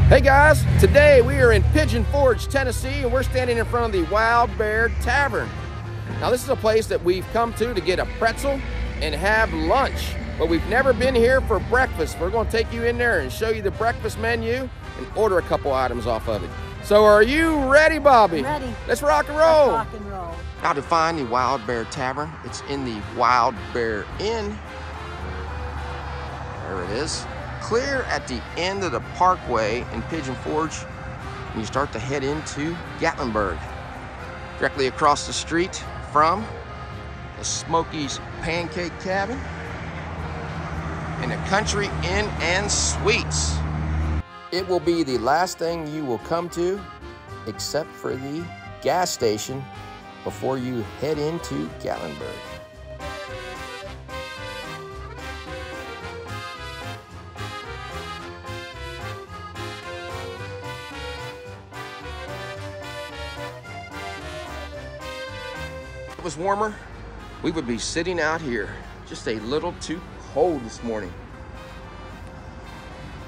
Hey guys, today we are in Pigeon Forge, Tennessee, and we're standing in front of the Wild Bear Tavern. Now this is a place that we've come to get a pretzel and have lunch, but we've never been here for breakfast. We're going to take you in there and show you the breakfast menu and order a couple items off of it. So are you ready, Bobby? Ready. Let's rock and roll. Let's rock and roll. Now to find the Wild Bear Tavern, it's in the Wild Bear Inn. There it is. Clear at the end of the parkway in Pigeon Forge, and you start to head into Gatlinburg. Directly across the street from the Smokies Pancake Cabin and the Country Inn and Suites. It will be the last thing you will come to, except for the gas station before you head into Gatlinburg. If it was warmer, we would be sitting out here. Just a little too cold this morning.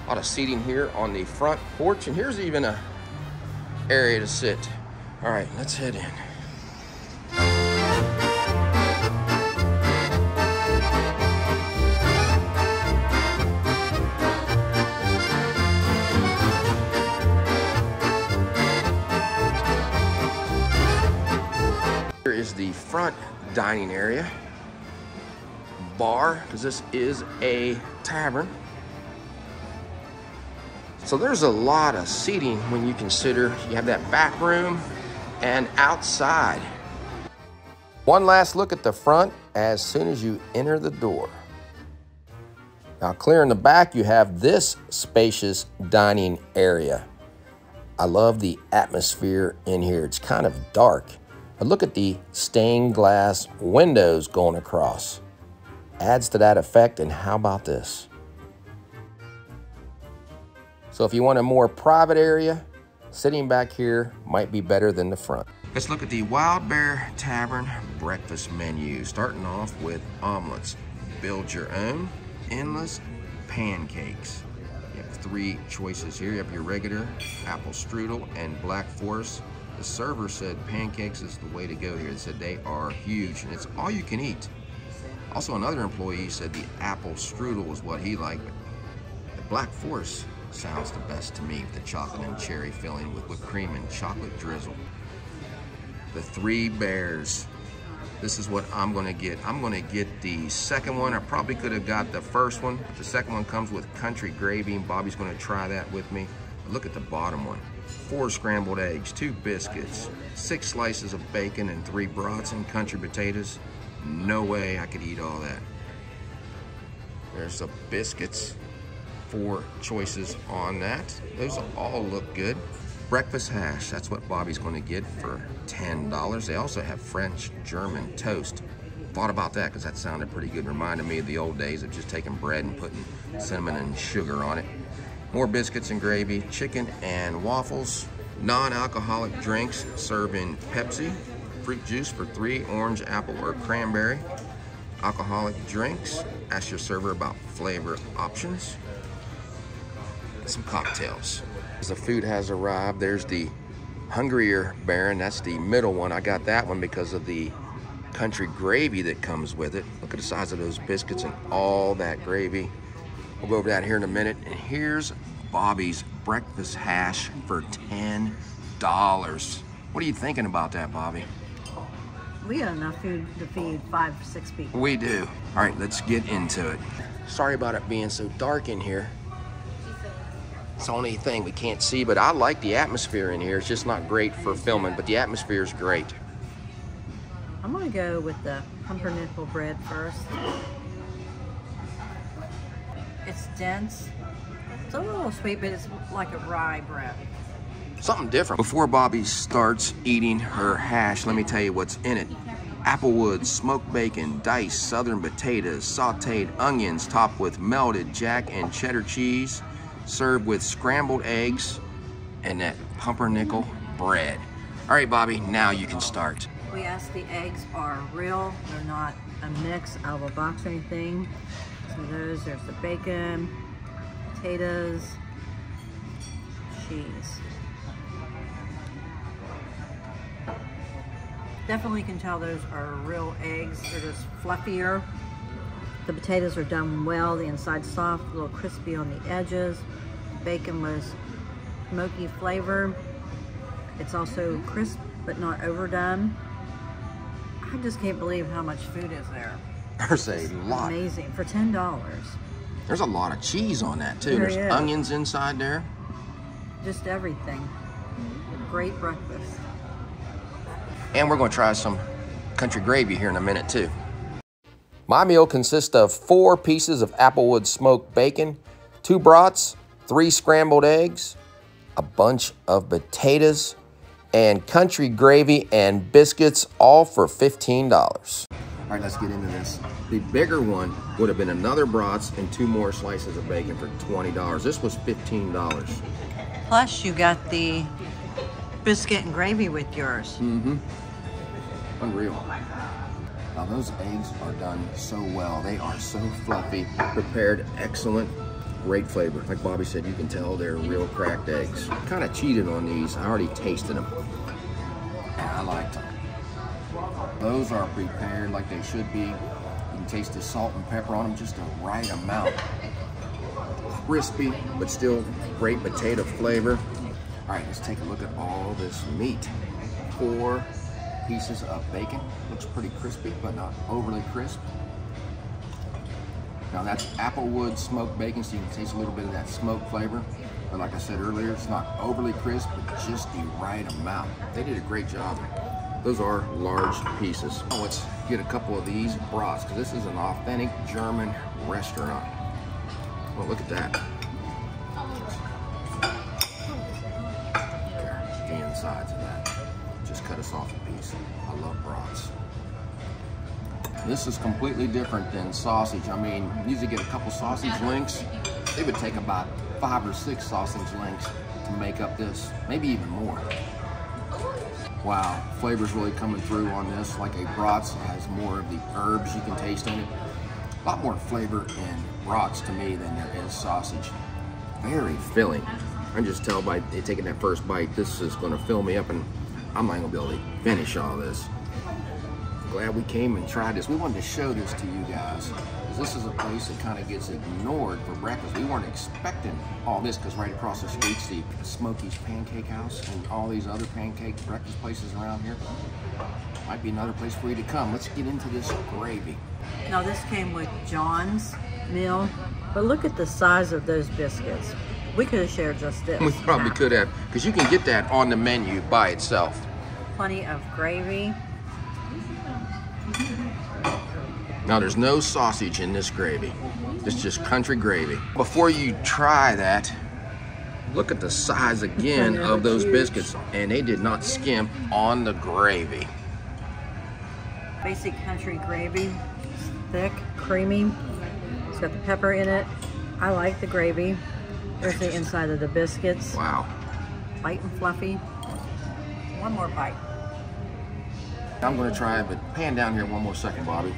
A lot of seating here on the front porch, and here's even a area to sit. All right, let's head in. Here is the front dining area, bar, because this is a tavern. So there's a lot of seating when you consider you have that back room and outside. One last look at the front as soon as you enter the door. Now clear in the back, you have this spacious dining area. I love the atmosphere in here. It's kind of dark. But look at the stained glass windows going across. Adds to that effect, and how about this? So if you want a more private area, sitting back here might be better than the front. Let's look at the Wild Bear Tavern breakfast menu, starting off with omelets. Build your own, endless pancakes. You have three choices here. You have your regular, apple strudel, and black forest. The server said pancakes is the way to go here. They said they are huge and it's all you can eat. Also, another employee said the apple strudel was what he liked, but the black forest sounds the best to me, with the chocolate and cherry filling with whipped cream and chocolate drizzle. The Three Bears. This is what I'm gonna get. I'm gonna get the second one. I probably could have got the first one. The second one comes with country gravy, and Bobby's gonna try that with me. But look at the bottom one. 4 scrambled eggs, 2 biscuits, 6 slices of bacon, and 3 brats and country potatoes. No way I could eat all that. There's the biscuits. 4 choices on that. Those all look good. Breakfast hash, that's what Bobby's going to get for $10. They also have French German toast. Thought about that because that sounded pretty good. Reminded me of the old days of just taking bread and putting cinnamon and sugar on it. More biscuits and gravy, chicken and waffles. Non-alcoholic drinks served in Pepsi. Fruit juice for 3, orange, apple, or cranberry. Alcoholic drinks, ask your server about flavor options. Some cocktails. As the food has arrived, there's the Hungrier Baron. That's the middle one. I got that one because of the country gravy that comes with it. Look at the size of those biscuits and all that gravy. We'll go over that here in a minute. And here's Bobby's breakfast hash for $10. What are you thinking about that, Bobby? We have enough food to feed 5 or 6 people. We do. All right, let's get into it. Sorry about it being so dark in here. It's the only thing we can't see, but I like the atmosphere in here. It's just not great for filming, but the atmosphere is great. I'm gonna go with the pumpernickel bread first. It's dense. It's a little sweet, but it's like a rye bread. Something different. Before Bobby starts eating her hash, let me tell you what's in it. Applewood, smoked bacon, diced southern potatoes, sauteed onions topped with melted jack and cheddar cheese, served with scrambled eggs, and that pumpernickel bread. All right, Bobby, now you can start. We asked the eggs are real. They're not a mix out of a box or anything. So there's the bacon, potatoes, cheese. Definitely can tell those are real eggs. They're just fluffier. The potatoes are done well. The inside soft, a little crispy on the edges. Bacon was smoky flavor. It's also crisp, but not overdone. I just can't believe how much food is there. There's a lot. Amazing, for $10. There's a lot of cheese on that too. There's onions inside there. Just everything. Great breakfast. And we're going to try some country gravy here in a minute too. My meal consists of 4 pieces of applewood smoked bacon, 2 brats, 3 scrambled eggs, a bunch of potatoes, and country gravy and biscuits, all for $15. All right, let's get into this. The bigger one would have been another brats and 2 more slices of bacon for $20. This was $15. Plus, you got the biscuit and gravy with yours. Mm-hmm. Unreal. Now, those eggs are done so well. They are so fluffy, prepared excellent, great flavor. Like Bobby said, you can tell they're real cracked eggs. Kind of cheated on these. I already tasted them. And I liked them. Those are prepared like they should be. You can taste the salt and pepper on them, just the right amount. Crispy, but still great potato flavor. All right, let's take a look at all this meat. 4 pieces of bacon. Looks pretty crispy, but not overly crisp. Now that's applewood smoked bacon, so you can taste a little bit of that smoke flavor. But like I said earlier, it's not overly crisp, but just the right amount. They did a great job. Those are large pieces. Now let's get a couple of these brats, because this is an authentic German restaurant. Well, look at that. Okay, the insides of that. Just cut us off a piece. I love brats. This is completely different than sausage. I mean, you usually get a couple sausage links. It would take about 5 or 6 sausage links to make up this, maybe even more. Wow, flavor's really coming through on this. Like a brats has more of the herbs you can taste in it. A lot more flavor in brats to me than there is sausage. Very filling. I can just tell by taking that first bite, this is gonna fill me up and I'm not gonna be able to finish all this. Glad we came and tried this. We wanted to show this to you guys, because this is a place that kind of gets ignored for breakfast. We weren't expecting all this, because right across the street's the Smokies Pancake House and all these other pancake breakfast places around here. Might be another place for you to come. Let's get into this gravy. Now this came with John's meal, but look at the size of those biscuits. We could have shared just this. We probably could have, because you can get that on the menu by itself. Plenty of gravy. Now there's no sausage in this gravy. It's just country gravy. Before you try that, look at the size again of those biscuits, and they did not skimp on the gravy. Basic country gravy. It's thick, creamy. It's got the pepper in it. I like the gravy. There's the inside of the biscuits. Wow. Light and fluffy. One more bite. I'm gonna try it, but pan down here one more second, Bobby.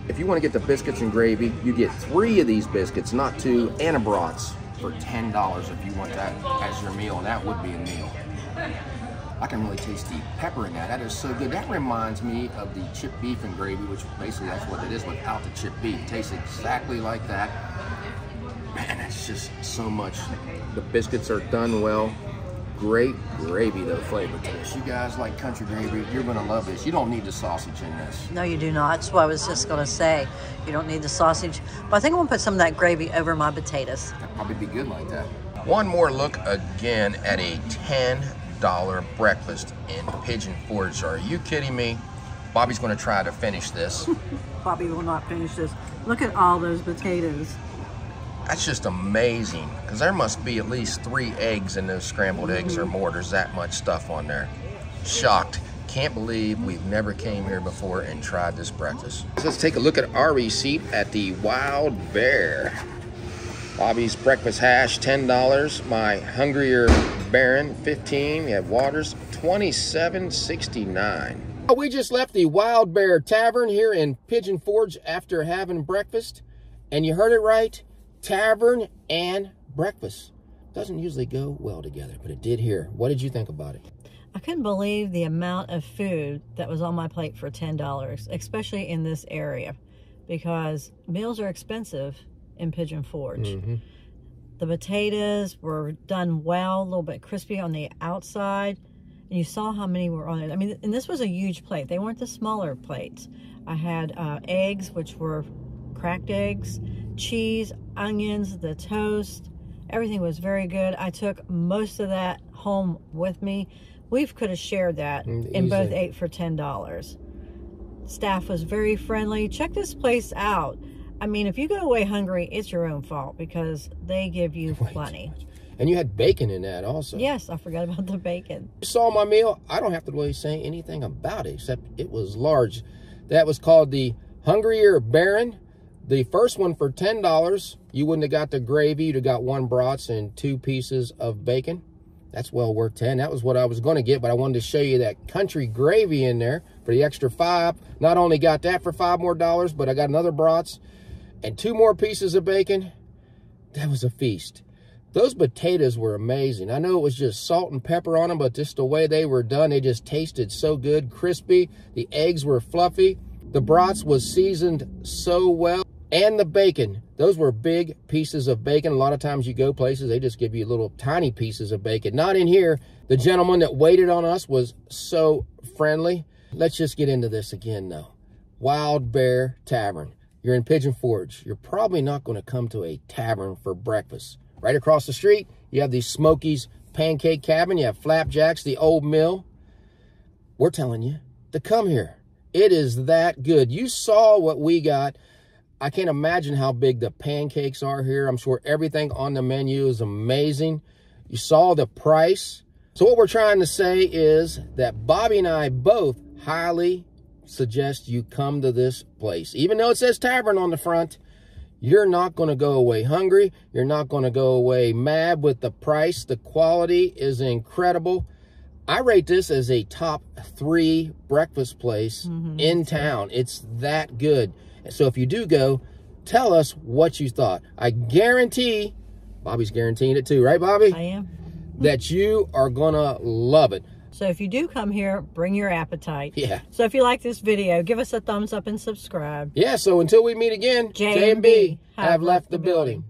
If you want to get the biscuits and gravy, you get 3 of these biscuits, not 2, and a brats for $10 if you want that as your meal, and that would be a meal. I can really taste the pepper in that. That is so good. That reminds me of the chipped beef and gravy, which basically that's what it is without the chipped beef. It tastes exactly like that. Man, it's just so much. The biscuits are done well. Great gravy, though, flavor to this. You guys like country gravy, you're gonna love this. You don't need the sausage in this. No, you do not. That's what I was just gonna say. You don't need the sausage. But I think I'm gonna put some of that gravy over my potatoes. That'd probably be good like that. One more look again at a $10 breakfast in Pigeon Forge. Are you kidding me? Bobby's gonna try to finish this. Bobby will not finish this. Look at all those potatoes. That's just amazing, because there must be at least 3 eggs in those scrambled eggs or more. There's that much stuff on there. Shocked. Can't believe we've never came here before and tried this breakfast. So let's take a look at our receipt at the Wild Bear. Bobby's breakfast hash, $10. My Hungrier Baron, $15. We have Waters, $27.69. We just left the Wild Bear Tavern here in Pigeon Forge after having breakfast. And you heard it right. Tavern and breakfast. Doesn't usually go well together, but it did here. What did you think about it? I couldn't believe the amount of food that was on my plate for $10, especially in this area, because meals are expensive in Pigeon Forge. The potatoes were done well, a little bit crispy on the outside, and you saw how many were on it. I mean, and this was a huge plate. They weren't the smaller plates. I had eggs, which were cracked eggs, cheese, onions, the toast. Everything was very good. I took most of that home with me. We could have shared that and both ate for $10. Staff was very friendly. Check this place out. I mean, if you go away hungry, it's your own fault because they give you plenty. And you had bacon in that also. Yes, I forgot about the bacon. You saw my meal. I don't have to really say anything about it, except it was large. That was called the Hungrier Baron. The first one for $10. You wouldn't have got the gravy. You'd have got 1 brats and 2 pieces of bacon. That's well worth $10. That was what I was going to get, but I wanted to show you that country gravy in there for the extra $5. Not only got that for $5 more, but I got another brats and 2 more pieces of bacon. That was a feast. Those potatoes were amazing. I know it was just salt and pepper on them, but just the way they were done, they just tasted so good, crispy. The eggs were fluffy. The brats was seasoned so well. And the bacon. Those were big pieces of bacon. A lot of times you go places, they just give you little tiny pieces of bacon. Not in here. The gentleman that waited on us was so friendly. Let's just get into this again, though. Wild Bear Tavern. You're in Pigeon Forge. You're probably not going to come to a tavern for breakfast. Right across the street, you have the Smokies Pancake Cabin. You have Flapjacks, the Old Mill. We're telling you to come here. It is that good. You saw what we got. I can't imagine how big the pancakes are here. I'm sure everything on the menu is amazing. You saw the price. So what we're trying to say is that Bobby and I both highly suggest you come to this place. Even though it says tavern on the front, you're not going to go away hungry. You're not going to go away mad with the price. The quality is incredible. I rate this as a top 3 breakfast place in town. It's that good. So if you do go, tell us what you thought. I guarantee, Bobby's guaranteeing it too, right, Bobby? I am. That you are going to love it. So if you do come here, bring your appetite. Yeah. So if you like this video, give us a thumbs up and subscribe. Yeah, so until we meet again, J&B have left the building.